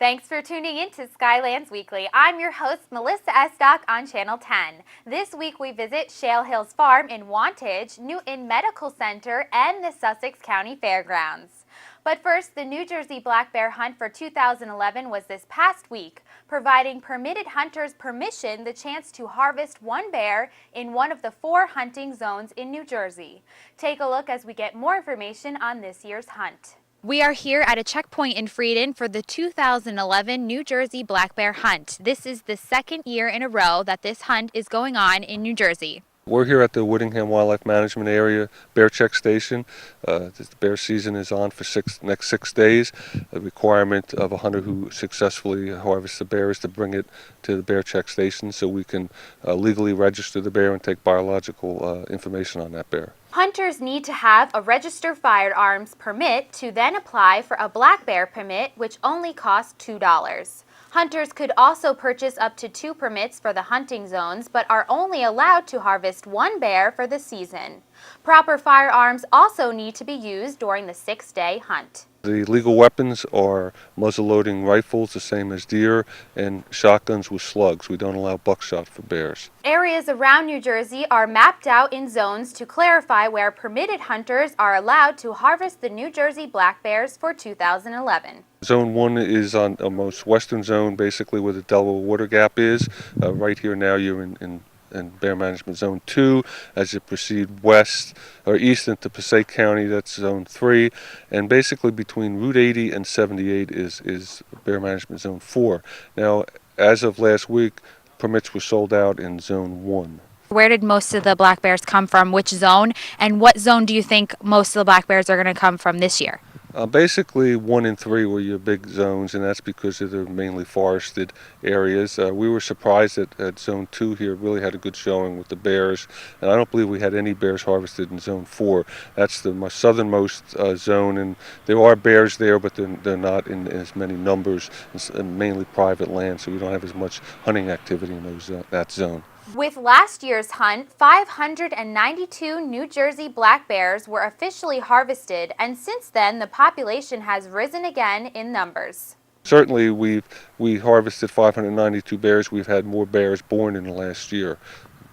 Thanks for tuning in to Skylands Weekly. I'm your host, Melissa Estock on Channel 10. This week we visit Shale Hills Farm in Wantage, Newton Medical Center, and the Sussex County Fairgrounds. But first, the New Jersey black bear hunt for 2011 was this past week, providing permitted hunters permission the chance to harvest one bear in one of the 4 hunting zones in New Jersey. Take a look as we get more information on this year's hunt. We are here at a checkpoint in Frieden for the 2011 New Jersey black bear hunt. This is the second year in a row that this hunt is going on in New Jersey. We're here at the Whittingham Wildlife Management Area Bear Check Station. The bear season is on for next 6 days. The requirement of a hunter who successfully harvests the bear is to bring it to the bear check station so we can legally register the bear and take biological information on that bear. Hunters need to have a registered firearms permit to then apply for a black bear permit, which only costs $2. Hunters could also purchase up to 2 permits for the hunting zones, but are only allowed to harvest 1 bear for the season. Proper firearms also need to be used during the 6-day hunt. The legal weapons are muzzle-loading rifles, the same as deer, and shotguns with slugs. We don't allow buckshot for bears. Areas around New Jersey are mapped out in zones to clarify where permitted hunters are allowed to harvest the New Jersey black bears for 2011. Zone 1 is on the most western zone, basically where the Delaware Water Gap is. Right here now you're in Bear Management Zone 2. As you proceed west or east into Passaic County, that's Zone 3. And basically between Route 80 and 78 is Bear Management Zone 4. Now, as of last week, permits were sold out in Zone 1. Where did most of the black bears come from? Which zone? And what zone do you think most of the black bears are going to come from this year? Basically 1 and 3 were your big zones, and that's because they're mainly forested areas. We were surprised that Zone 2 here really had a good showing with the bears, and I don't believe we had any bears harvested in Zone 4. That's the southernmost zone, and there are bears there, but they're not in as many numbers. It's mainly private land, so we don't have as much hunting activity in that zone. With last year's hunt, 592 New Jersey black bears were officially harvested, and since then the population has risen again in numbers. Certainly we harvested 592 bears. We've had more bears born in the last year.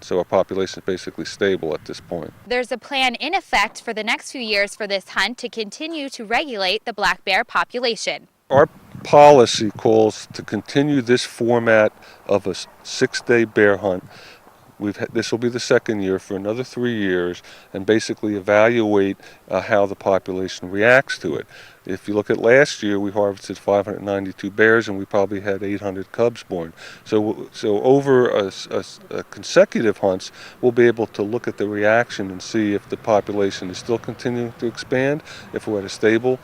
So our population is basically stable at this point. There's a plan in effect for the next few years for this hunt to continue to regulate the black bear population. Our policy calls to continue this format of a 6-day bear hunt. This will be the second year for another 3 years, and basically evaluate how the population reacts to it. If you look at last year, we harvested 592 bears, and we probably had 800 cubs born. So over a consecutive hunts, we'll be able to look at the reaction and see if the population is still continuing to expand, if we're at a stable,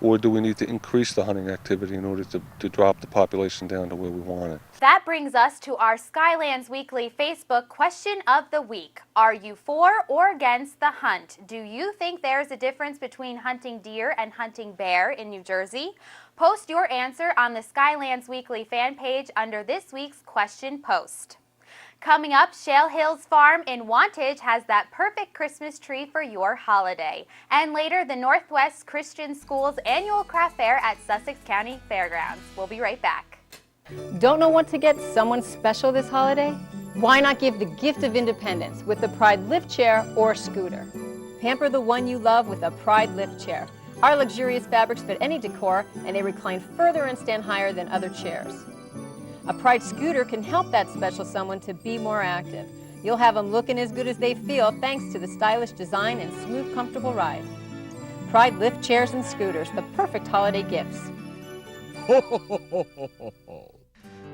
or do we need to increase the hunting activity in order to drop the population down to where we want it? That brings us to our Skylands Weekly Facebook question of the week. Are you for or against the hunt? Do you think there's a difference between hunting deer and hunting bear in New Jersey? Post your answer on the Skylands Weekly fan page under this week's question post. Coming up, Shale Hills Farm in Wantage has that perfect Christmas tree for your holiday. And later, the Northwest Christian School's annual craft fair at Sussex County Fairgrounds. We'll be right back. Don't know what to get someone special this holiday? Why not give the gift of independence with the Pride lift chair or scooter? Pamper the one you love with a Pride lift chair. Our luxurious fabrics fit any decor, and they recline further and stand higher than other chairs. A Pride scooter can help that special someone to be more active. You'll have them looking as good as they feel thanks to the stylish design and smooth, comfortable ride. Pride lift chairs and scooters, the perfect holiday gifts.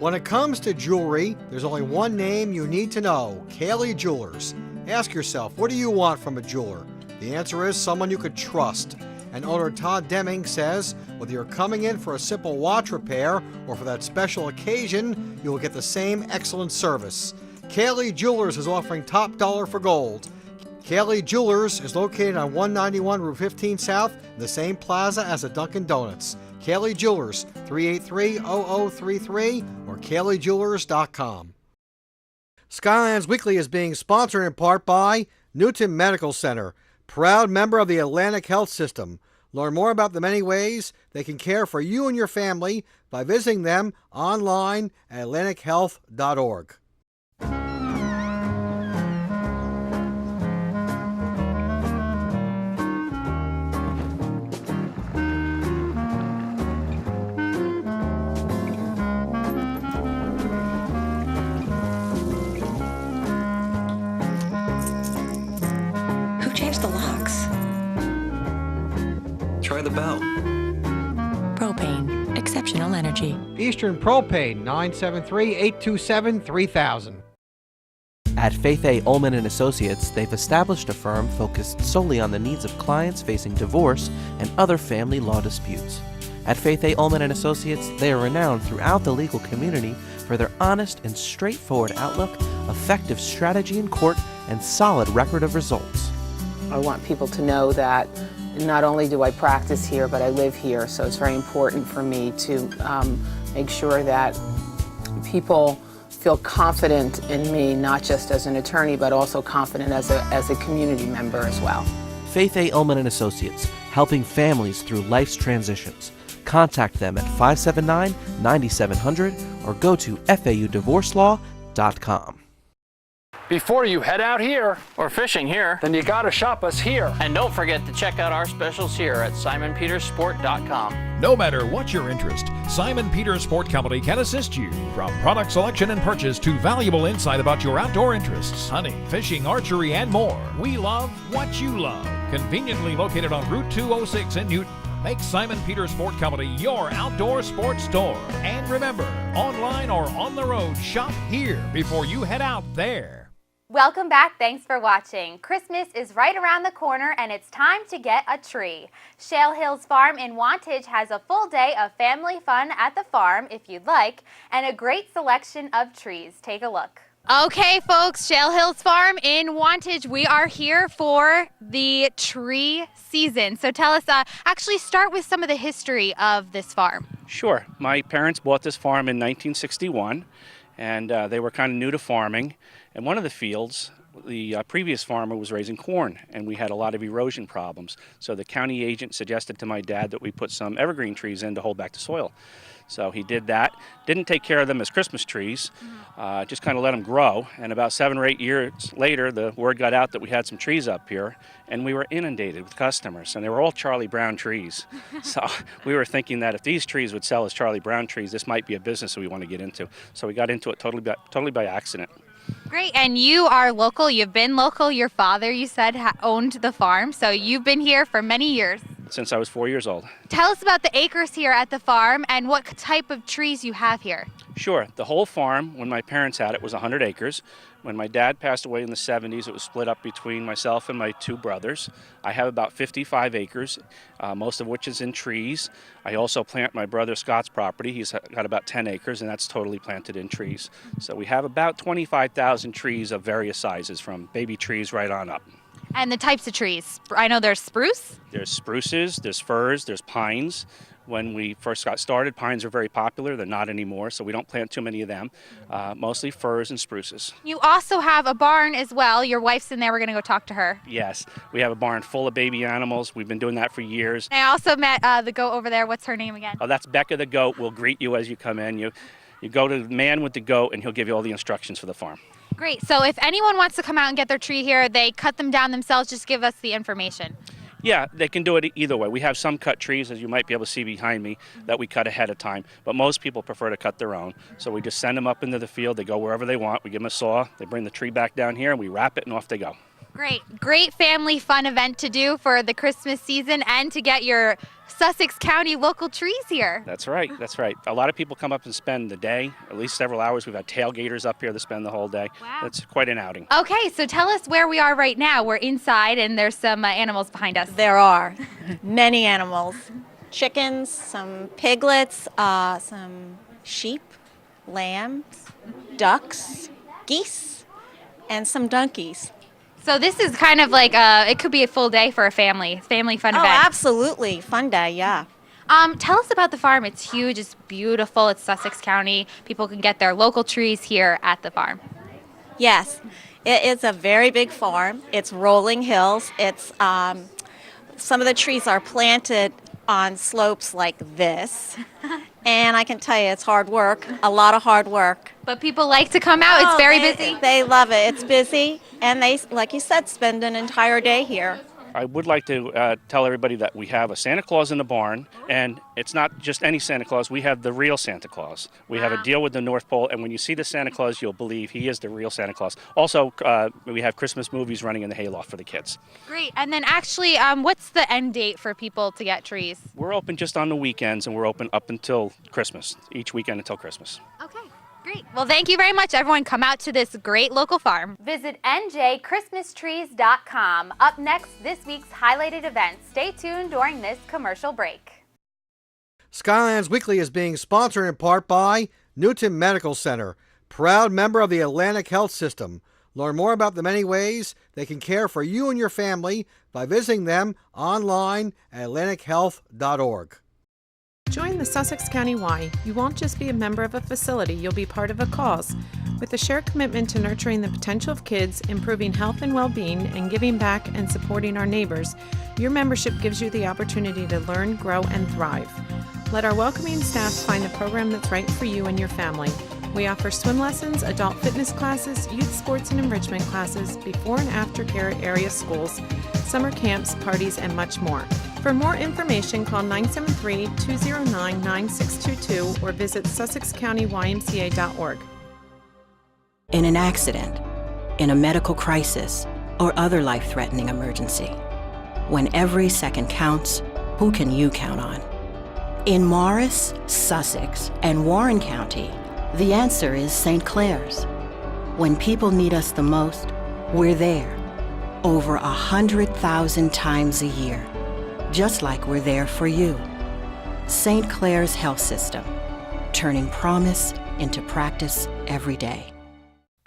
When it comes to jewelry, there's only one name you need to know: Kaylee Jewelers. Ask yourself, what do you want from a jeweler? The answer is someone you could trust. And owner Todd Deming says, whether you're coming in for a simple watch repair or for that special occasion, you will get the same excellent service. Kaylee Jewelers is offering top dollar for gold. Kaylee Jewelers is located on 191 Route 15 South in the same plaza as a Dunkin' Donuts. Kaylee Jewelers, 383-0033 or KayleeJewelers.com. Skylands Weekly is being sponsored in part by Newton Medical Center, proud member of the Atlantic Health System. Learn more about the many ways they can care for you and your family by visiting them online at atlantichealth.org. Who changed the locks? Try the bell. Propane. Exceptional energy. Eastern Propane, 973-827-3000. At Faith A. Ullman & Associates, they've established a firm focused solely on the needs of clients facing divorce and other family law disputes. At Faith A. Ullman & Associates, they are renowned throughout the legal community for their honest and straightforward outlook, effective strategy in court, and solid record of results. I want people to know that not only do I practice here, but I live here, so it's very important for me to make sure that people feel confident in me, not just as an attorney, but also confident as a community member as well. Faith A. Ullman & Associates, helping families through life's transitions. Contact them at 579-9700 or go to faudivorcelaw.com. Before you head out here, or fishing here, then you gotta shop us here. and don't forget to check out our specials here at simonpetersport.com. No matter what your interest, Simon Peters Sport Company can assist you. From product selection and purchase to valuable insight about your outdoor interests, hunting, fishing, archery, and more. We love what you love. Conveniently located on Route 206 in Newton. Make Simon Peters Sport Company your outdoor sports store. And remember, online or on the road, shop here before you head out there. Welcome back. Thanks for watching. Christmas is right around the corner and it's time to get a tree. Shale Hills Farm in Wantage has a full day of family fun at the farm if you'd like, and a great selection of trees. Take a look. Okay, folks, Shale Hills Farm in Wantage. We are here for the tree season. So tell us, actually start with some of the history of this farm. Sure. My parents bought this farm in 1961, and they were kind of new to farming. And one of the fields, the previous farmer was raising corn, and we had a lot of erosion problems. So the county agent suggested to my dad that we put some evergreen trees in to hold back the soil. So he did that. Didn't take care of them as Christmas trees, just kind of let them grow. And about 7 or 8 years later, the word got out that we had some trees up here, and we were inundated with customers, and they were all Charlie Brown trees. So we were thinking that if these trees would sell as Charlie Brown trees, this might be a business that we want to get into. So we got into it totally by accident. Great, and you are local. You've been local. Your father, you said, owned the farm, so you've been here for many years. Since I was 4 years old. Tell us about the acres here at the farm and what type of trees you have here. Sure. The whole farm, when my parents had it, was 100 acres. When my dad passed away in the 70s, it was split up between myself and my 2 brothers. I have about 55 acres, most of which is in trees. I also plant my brother Scott's property. He's got about 10 acres, and that's totally planted in trees. So we have about 25,000 trees of various sizes, from baby trees right on up. And the types of trees. I know there's spruce. There's spruces, there's firs, there's pines. When we first got started, pines were very popular. They're not anymore, so we don't plant too many of them. Mostly firs and spruces. You also have a barn as well. Your wife's in there. We're going to go talk to her. Yes, we have a barn full of baby animals. We've been doing that for years. I also met the goat over there. What's her name again? Oh, that's Becca the goat. We'll greet you as you come in. You go to the man with the goat, and he'll give you all the instructions for the farm. Great. So if anyone wants to come out and get their tree here, they cut them down themselves. Just give us the information. Yeah, they can do it either way. We have some cut trees, as you might be able to see behind me, that we cut ahead of time. But most people prefer to cut their own. So we just send them up into the field. They go wherever they want. We give them a saw. They bring the tree back down here, and we wrap it, and off they go. Great family fun event to do for the Christmas season and to get your Sussex County local trees here. That's right. A lot of people come up and spend the day, at least several hours. We've had tailgaters up here that spend the whole day. Wow. That's quite an outing. Okay, so tell us where we are right now. We're inside and there's some animals behind us. There are many animals. Chickens, some piglets, some sheep, lambs, ducks, geese, and some donkeys. So this is kind of like it could be a full day for a family fun event. Oh, absolutely. Fun day, yeah. Tell us about the farm. It's huge, it's beautiful, it's Sussex County. People can get their local trees here at the farm. Yes, it is a very big farm. It's rolling hills. It's Some of the trees are planted on slopes like this. And I can tell you, it's hard work, a lot of hard work. But people like to come out. It's very busy. They love it. It's busy. And they, like you said, spend an entire day here. I would like to tell everybody that we have a Santa Claus in the barn, and it's not just any Santa Claus. We have the real Santa Claus. We have a deal with the North Pole, and when you see the Santa Claus, you'll believe he is the real Santa Claus. Also, we have Christmas movies running in the hayloft for the kids. Great. And then actually, what's the end date for people to get trees? We're open just on the weekends, and we're open up until Christmas, each weekend until Christmas. Okay. Great. Well, thank you very much, everyone. Come out to this great local farm. Visit njchristmastrees.com. Up next, this week's highlighted events. Stay tuned during this commercial break. Skylands Weekly is being sponsored in part by Newton Medical Center, proud member of the Atlantic Health System. Learn more about the many ways they can care for you and your family by visiting them online at atlantichealth.org. Join the Sussex County Y. You won't just be a member of a facility, you'll be part of a cause. With a shared commitment to nurturing the potential of kids, improving health and well-being, and giving back and supporting our neighbors, your membership gives you the opportunity to learn, grow, and thrive. Let our welcoming staff find the program that's right for you and your family. We offer swim lessons, adult fitness classes, youth sports and enrichment classes, before and after care at area schools, summer camps, parties, and much more. For more information, call 973-209-9622 or visit sussexcountymca.org. In an accident, in a medical crisis, or other life-threatening emergency, when every second counts, who can you count on? In Morris, Sussex, and Warren County, the answer is St. Clair's. When people need us the most, we're there. Over 100,000 times a year. Just like we're there for you. St. Clair's Health System, turning promise into practice every day.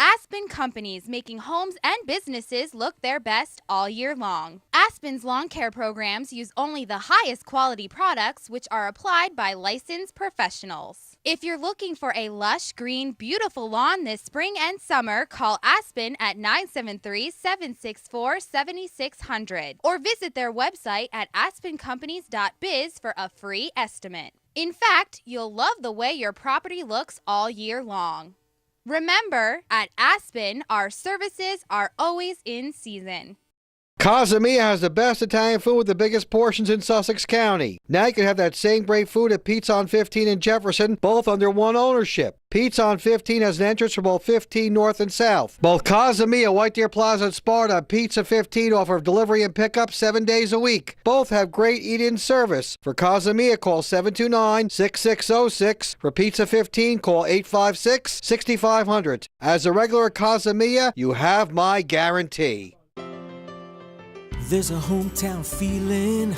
Aspen Companies, making homes and businesses look their best all year long. Aspen's lawn care programs use only the highest quality products, which are applied by licensed professionals. If you're looking for a lush, green, beautiful lawn this spring and summer, call Aspen at 973-764-7600 or visit their website at aspencompanies.biz for a free estimate. In fact, you'll love the way your property looks all year long. Remember, at Aspen, our services are always in season. Casamia has the best Italian food with the biggest portions in Sussex County. Now you can have that same great food at Pete's on 15 in Jefferson, both under one ownership. Pete's on 15 has an entrance for both 15 North and South. Both Casamia, White Deer Plaza, and Sparta on Pizza 15 offer delivery and pickup 7 days a week. Both have great eat-in service. For Casamia, call 729-6606. For Pizza 15, call 856-6500. As a regular Casamia, you have my guarantee. There's a hometown feeling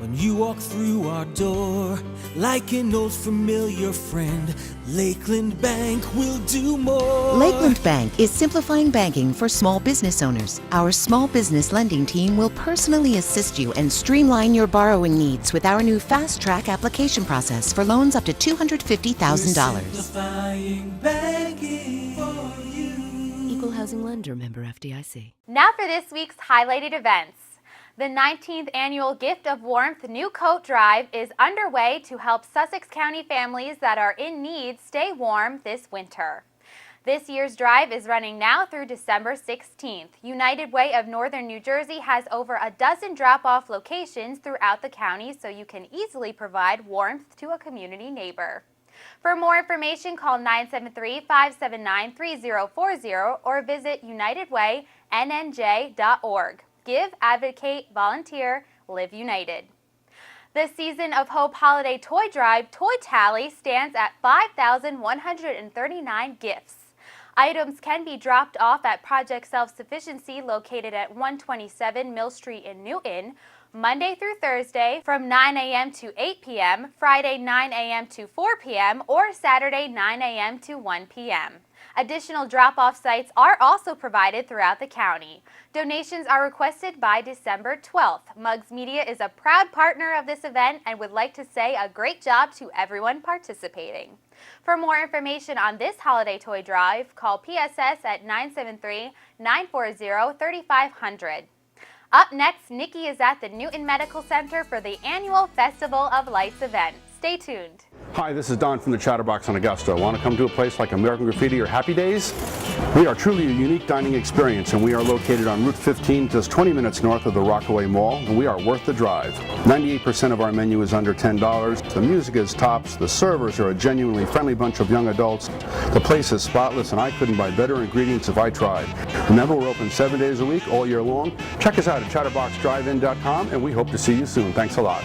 when you walk through our door, like an old familiar friend. Lakeland Bank will do more. Lakeland Bank is simplifying banking for small business owners. Our small business lending team will personally assist you and streamline your borrowing needs with our new fast track application process for loans up to $250,000. Simplifying banking for you. Equal housing lender, member FDIC. Now for this week's highlighted events. The 19th annual Gift of Warmth New Coat Drive is underway to help Sussex County families that are in need stay warm this winter. This year's drive is running now through December 16th. United Way of Northern New Jersey has over a dozen drop-off locations throughout the county, so you can easily provide warmth to a community neighbor. For more information, call 973-579-3040 or visit unitedwaynj.org. Give, advocate, volunteer, live united. The Season of Hope Holiday Toy Drive Toy Tally stands at 5,139 gifts. Items can be dropped off at Project Self-Sufficiency located at 127 Mill Street in Newton, Monday through Thursday from 9 a.m. to 8 p.m., Friday 9 a.m. to 4 p.m., or Saturday 9 a.m. to 1 p.m. Additional drop-off sites are also provided throughout the county. Donations are requested by December 12th. Muggs Media is a proud partner of this event and would like to say a great job to everyone participating. For more information on this holiday toy drive, call PSS at 973-940-3500. Up next, Nikki is at the Newton Medical Center for the annual Festival of Lights event. Stay tuned. Hi, this is Don from the Chatterbox on Augusta. Want to come to a place like American Graffiti or Happy Days? We are truly a unique dining experience, and we are located on Route 15, just 20 minutes north of the Rockaway Mall, and we are worth the drive. 98% of our menu is under $10. The music is tops. The servers are a genuinely friendly bunch of young adults. The place is spotless, and I couldn't buy better ingredients if I tried. Remember, we're open 7 days a week, all year long. Check us out at chatterboxdrivein.com, and we hope to see you soon. Thanks a lot.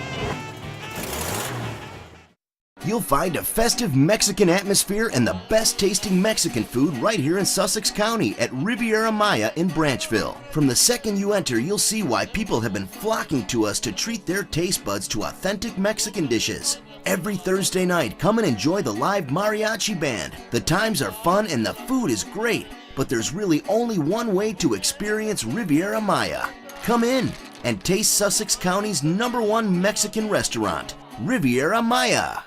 You'll find a festive Mexican atmosphere and the best tasting Mexican food right here in Sussex County at Riviera Maya in Branchville. From the second you enter, you'll see why people have been flocking to us to treat their taste buds to authentic Mexican dishes. Every Thursday night, come and enjoy the live mariachi band. The times are fun and the food is great, but there's really only one way to experience Riviera Maya. Come in and taste Sussex County's #1 Mexican restaurant, Riviera Maya.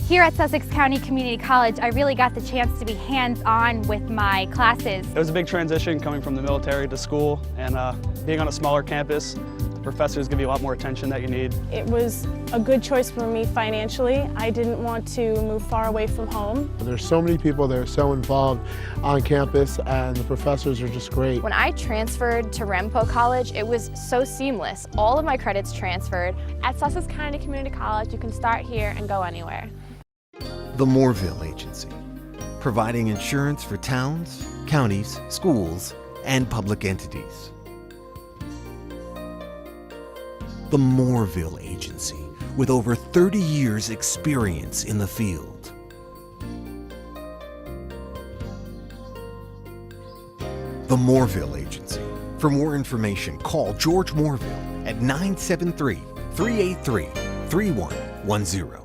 Here at Sussex County Community College, I really got the chance to be hands-on with my classes. It was a big transition coming from the military to school, and being on a smaller campus, the professors give you a lot more attention that you need. It was a good choice for me financially. I didn't want to move far away from home. There's so many people that are so involved on campus, and the professors are just great. When I transferred to Rempo College, it was so seamless. All of my credits transferred. At Sussex County Community College, you can start here and go anywhere. The Moorville Agency, providing insurance for towns, counties, schools, and public entities. The Moorville Agency, with over 30 years' experience in the field. The Moorville Agency. For more information, call George Moorville at 973-383-3110.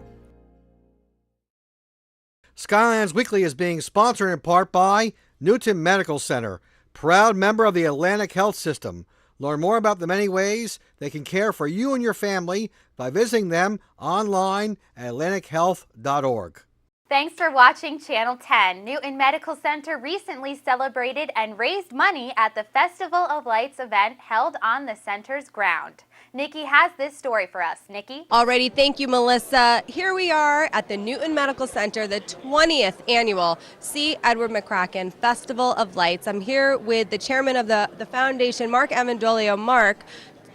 Skylands Weekly is being sponsored in part by Newton Medical Center, proud member of the Atlantic Health System. Learn more about the many ways they can care for you and your family by visiting them online at atlantichealth.org. Thanks for watching Channel 10. Newton Medical Center recently celebrated and raised money at the Festival of Lights event held on the center's ground. Nikki has this story for us. Nikki? Alrighty, thank you, Melissa. Here we are at the Newton Medical Center, the 20th annual C. Edward McCracken Festival of Lights. I'm here with the chairman of the foundation, Mark Amendolio. Mark,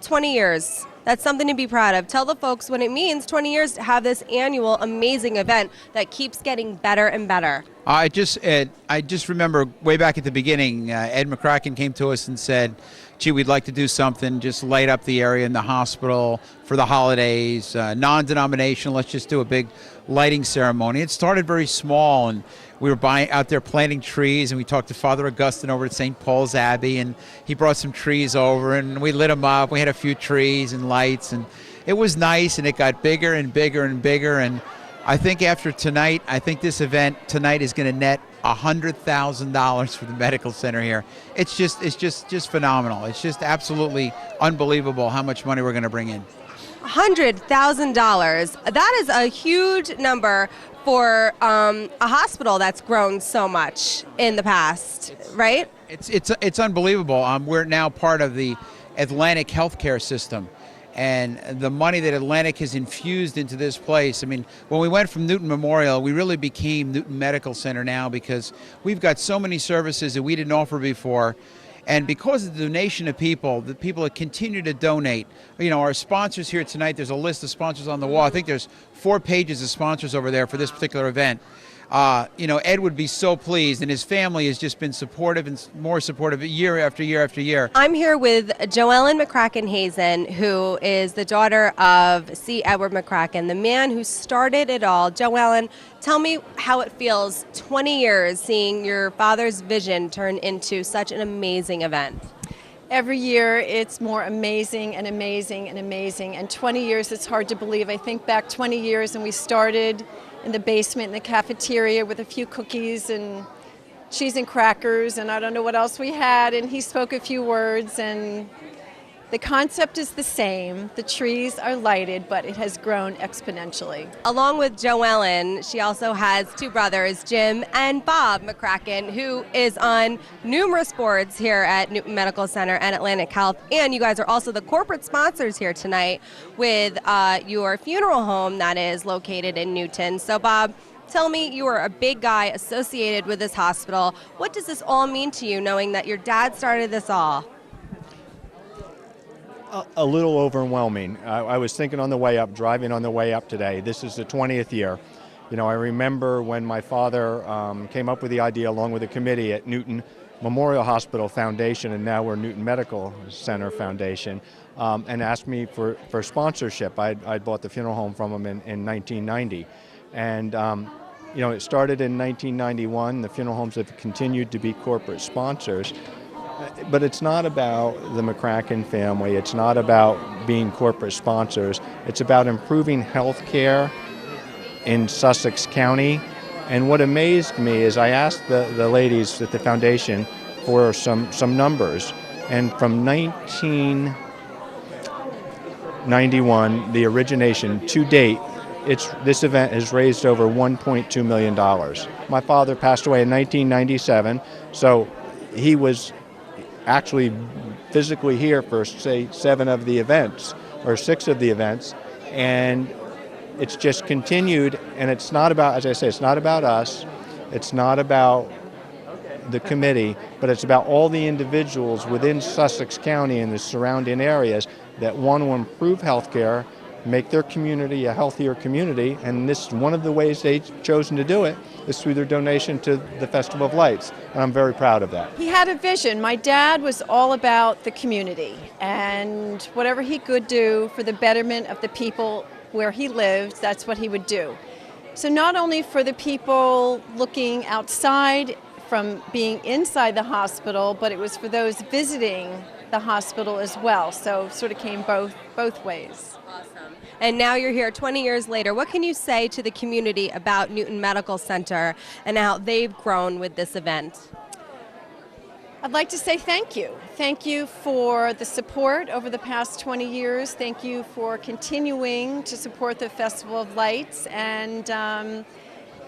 20 years. That's something to be proud of. Tell the folks what it means, 20 years, to have this annual amazing event that keeps getting better and better. I just remember way back at the beginning, Ed McCracken came to us and said, gee, we'd like to do something, just light up the area in the hospital for the holidays, non-denominational, let's just do a big lighting ceremony. It started very small, and we were out there planting trees, and we talked to Father Augustine over at St. Paul's Abbey, and he brought some trees over, and we lit them up. We had a few trees and lights, and it was nice, and it got bigger and bigger and bigger, and I think after tonight, I think this event tonight is going to net $100,000 for the medical center here. It's just phenomenal. It's just absolutely unbelievable how much money we're going to bring in. $100,000. That is a huge number for a hospital that's grown so much in the past, right? It's unbelievable. We're now part of the Atlantic healthcare system. And the money that Atlantic has infused into this place, I mean, when we went from Newton Memorial, we really became Newton Medical Center now because we've got so many services that we didn't offer before. And because of the donation of people, the people that continue to donate, you know, our sponsors here tonight, there's a list of sponsors on the wall. I think there's 4 pages of sponsors over there for this particular event. You know, Ed would be so pleased, and his family has just been supportive and more supportive year after year after year. I'm here with Joellen McCracken Hazen, who is the daughter of C. Edward McCracken, the man who started it all. Joellen, tell me how it feels 20 years seeing your father's vision turn into such an amazing event. Every year it's more amazing and amazing and amazing, and 20 years, it's hard to believe. I think back 20 years and we started in the basement in the cafeteria with a few cookies and cheese and crackers, and I don't know what else we had, and he spoke a few words, and The concept is the same. The trees are lighted, but it has grown exponentially. Along with Joellen, she also has two brothers, Jim and Bob McCracken, who is on numerous boards here at Newton Medical Center and Atlantic Health. And you guys are also the corporate sponsors here tonight with your funeral home that is located in Newton. So Bob, tell me, you are a big guy associated with this hospital. What does this all mean to you, knowing that your dad started this all? A little overwhelming. I was thinking on the way up, driving on the way up today, this is the 20th year. You know, I remember when my father came up with the idea along with a committee at Newton Memorial Hospital Foundation, and now we're Newton Medical Center Foundation, and asked me for sponsorship. I'd bought the funeral home from him in 1990. And you know, it started in 1991. The funeral homes have continued to be corporate sponsors. But it's not about the McCracken family. It's not about being corporate sponsors. It's about improving health care in Sussex County. And what amazed me is I asked the ladies at the foundation for some numbers. And from 1991, the origination, to date, this event has raised over $1.2 million. My father passed away in 1997, so he was actually physically here for, say, 7 of the events or 6 of the events, and it's just continued. And it's not about, as I say, it's not about us, it's not about the committee, but it's about all the individuals within Sussex County and the surrounding areas that want to improve healthcare, make their community a healthier community, and this, one of the ways they've chosen to do it is through their donation to the Festival of Lights, and I'm very proud of that. He had a vision. My dad was all about the community, and whatever he could do for the betterment of the people where he lived, that's what he would do. So not only for the people looking outside from being inside the hospital, but it was for those visiting the hospital as well. So sort of came both ways. Awesome. And now you're here 20 years later. What can you say to the community about Newton Medical Center and how they've grown with this event? I'd like to say thank you. Thank you for the support over the past 20 years. Thank you for continuing to support the Festival of Lights. And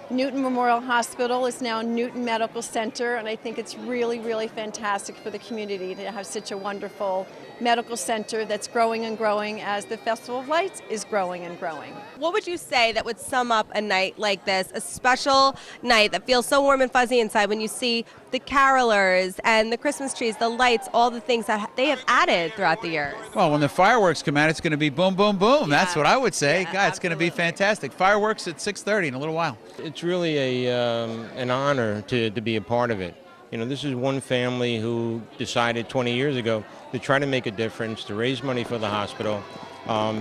Newton Memorial Hospital is now Newton Medical Center, and I think it's really, really fantastic for the community to have such a wonderful medical center that's growing and growing as the Festival of Lights is growing and growing. What would you say that would sum up a night like this, a special night that feels so warm and fuzzy inside when you see the carolers and the Christmas trees, the lights, all the things that they have added throughout the years? Well, when the fireworks come out, it's going to be boom, boom, boom. Yeah. That's what I would say. God, it's going to be fantastic. Fireworks at 6:30 in a little while. It's really an honor to be a part of it. You know, this is one family who decided 20 years ago to try to make a difference, to raise money for the hospital.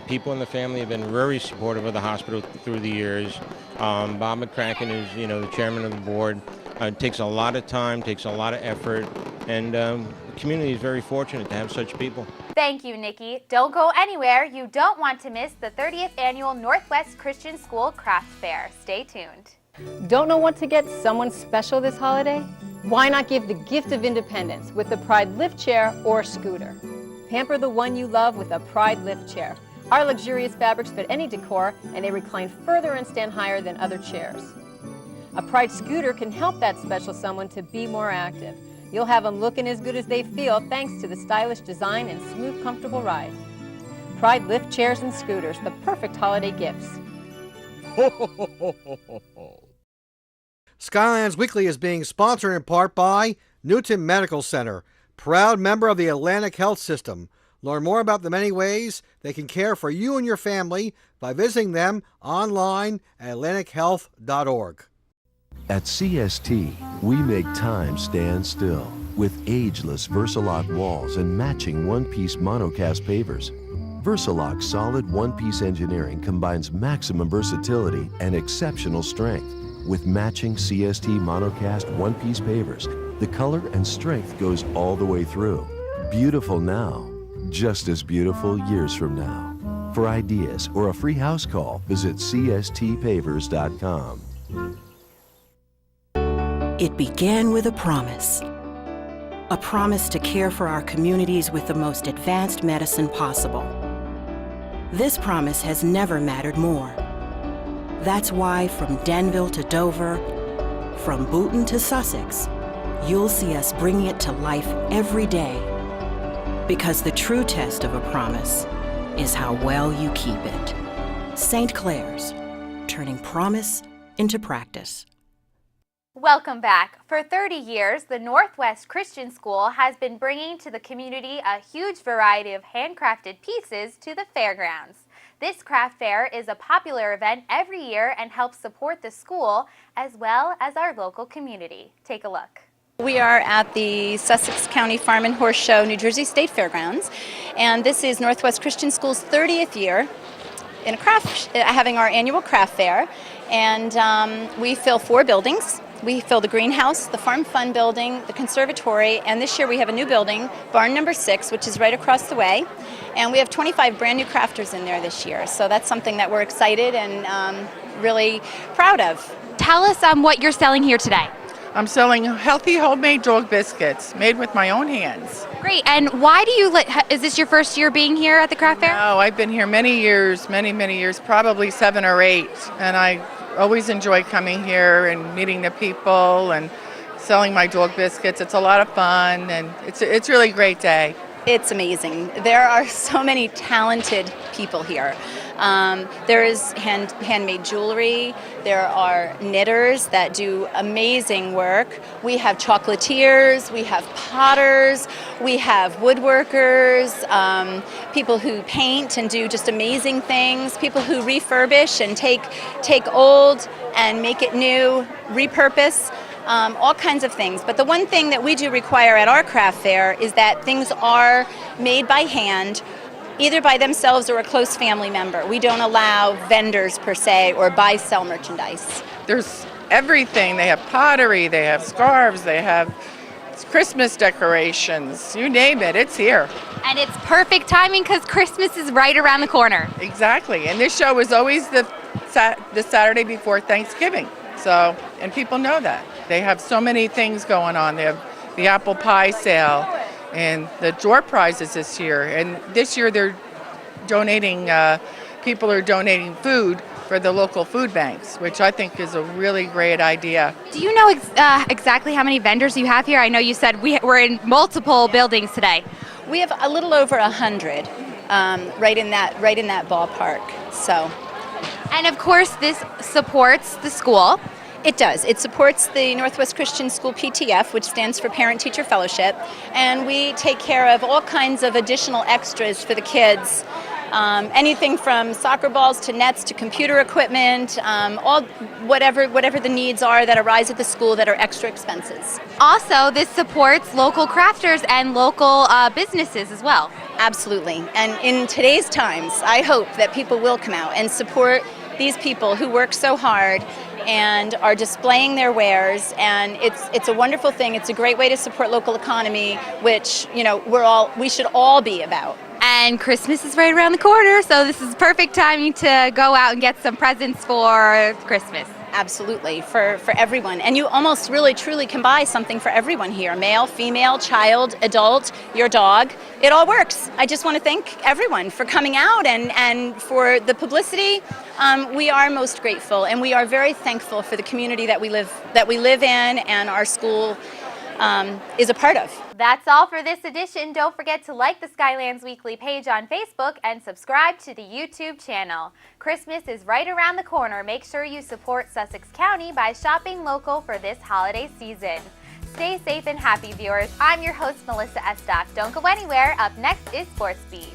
People in the family have been very supportive of the hospital through the years. Bob McCracken is, you know, the chairman of the board. It takes a lot of time, takes a lot of effort, and the community is very fortunate to have such people. Thank you, Nikki. Don't go anywhere. You don't want to miss the 30th Annual Northwest Christian School Craft Fair. Stay tuned. Don't know what to get someone special this holiday? Why not give the gift of independence with the Pride lift chair or scooter? Pamper the one you love with a Pride lift chair. Our luxurious fabrics fit any decor, and they recline further and stand higher than other chairs. A Pride scooter can help that special someone to be more active. You'll have them looking as good as they feel thanks to the stylish design and smooth, comfortable ride. Pride lift chairs and scooters, the perfect holiday gifts. Skylands Weekly is being sponsored in part by Newton Medical Center, proud member of the Atlantic Health System. Learn more about the many ways they can care for you and your family by visiting them online at atlantichealth.org. At CST, we make time stand still with ageless Versalock walls and matching one-piece monocast pavers. Versalock's solid one-piece engineering combines maximum versatility and exceptional strength. With matching CST monocast one-piece pavers, the color and strength goes all the way through. Beautiful now, just as beautiful years from now. For ideas or a free house call, visit cstpavers.com. It began with a promise. a promise to care for our communities with the most advanced medicine possible. This promise has never mattered more. That's why from Denville to Dover, from Booton to Sussex, you'll see us bringing it to life every day. Because the true test of a promise is how well you keep it. St. Clair's, turning promise into practice. Welcome back. For 30 years, the Northwest Christian School has been bringing to the community a huge variety of handcrafted pieces to the fairgrounds. This craft fair is a popular event every year and helps support the school as well as our local community. Take a look. We are at the Sussex County Farm and Horse Show, New Jersey State Fairgrounds, and this is Northwest Christian School's 30th year in having our annual craft fair, and we fill 4 buildings. We fill the greenhouse, the Farm Fun building, the conservatory, and this year we have a new building, barn number 6, which is right across the way. And we have 25 brand new crafters in there this year. So that's something that we're excited and really proud of. Tell us what you're selling here today. I'm selling healthy homemade dog biscuits made with my own hands. Great. And why do you, is this your first year being here at the craft fair? No, I've been here many years, many years, probably 7 or 8. And I always enjoy coming here and meeting the people and selling my dog biscuits. It's a lot of fun and it's really a great day. It's amazing. There are so many talented people here. There is handmade jewelry. There are knitters that do amazing work. We have chocolatiers. We have potters. We have woodworkers. People who paint and do just amazing things. People who refurbish and take old and make it new, repurpose. All kinds of things. But the one thing that we do require at our craft fair is that things are made by hand, either by themselves or a close family member. We don't allow vendors per se or buy-sell merchandise. There's everything. They have pottery, they have scarves, they have Christmas decorations, you name it, it's here. And it's perfect timing because Christmas is right around the corner. Exactly, and this show is always the Saturday before Thanksgiving. So, and people know that. They have so many things going on. They have the apple pie sale and the door prizes this year. And this year they're donating, people are donating food for the local food banks, which I think is a really great idea. Do you know exactly how many vendors you have here? I know you said we're in multiple buildings today. We have a little over 100 right in that ballpark. So. And of course, this supports the school. It does. It supports the Northwest Christian School PTF, which stands for Parent Teacher Fellowship, and we take care of all kinds of additional extras for the kids. Anything from soccer balls to nets to computer equipment, whatever the needs are that arise at the school that are extra expenses. Also, this supports local crafters and local businesses as well. Absolutely. And in today's times, I hope that people will come out and support these people who work so hard and are displaying their wares, and it's a wonderful thing. It's a great way to support local economy, which we should all be about. And Christmas is right around the corner, so this is perfect timing to go out and get some presents for Christmas. Absolutely, for everyone. And you almost really truly can buy something for everyone here. Male, female, child, adult, your dog. It all works. I just want to thank everyone for coming out and for the publicity. We are most grateful, and we are very thankful for the community that we live in and our school is a part of. That's all for this edition. Don't forget to like the Skylands Weekly page on Facebook and subscribe to the YouTube channel. Christmas is right around the corner. Make sure you support Sussex County by shopping local for this holiday season. Stay safe and happy, viewers. I'm your host, Melissa Estock. Don't go anywhere. Up next is Sports Beat.